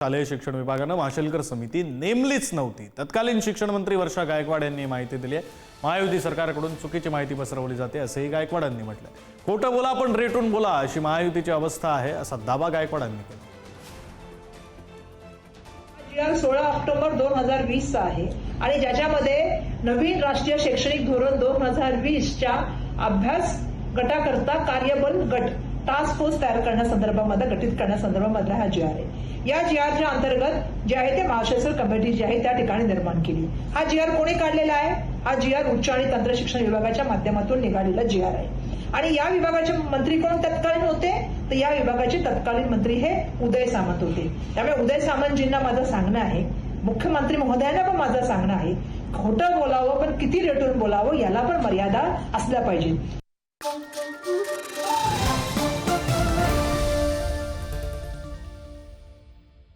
शालेय शिक्षण विभागानं माशेलकर समिती नेमलीच नव्हती। तत्कालीन शिक्षण मंत्री वर्षा गायकवाड यांनी माहिती दिली आहे। महायुती सरकारकडून चुकीची माहिती पसरवली जाते असेही गायकवाडांनी म्हटलं। खोटं बोला पण रेटून बोला अशी महायुतीची अवस्था आहे असा दावा गायकवाडांनी केला। 16 ऑक्टोबर 2020 चा आहे आणि ज्याच्यामध्ये नवीन राष्ट्रीय शैक्षणिक धोरण 2020 च्या अभ्यास गटाकरता कार्यबल गट टास्क फोर्स तयार करण्यासंदर्भामध्ये गठीत करण्यासंदर्भामधला हा जी आर आहे। या जी आरच्या अंतर्गत जे आहे ते महाशासन कमिटी जी आहे त्या ठिकाणी निर्माण केली। हा जी आर कोणी काढलेला आहे? हा जी आर उच्च आणि तंत्र शिक्षण विभागाच्या माध्यमातून निघालेला जी आर आहे। आणि या विभागाचे मंत्री कोण तत्कालीन होते? तर या विभागाचे तत्कालीन मंत्री हे उदय सामंत होते। त्यामुळे उदय सामंतजींना माझं सांगणं आहे, मुख्यमंत्री महोदयांना पण माझं सांगणं आहे, खोटं बोलावं पण किती रेटून बोलावं याला पण मर्यादा असल्या पाहिजे।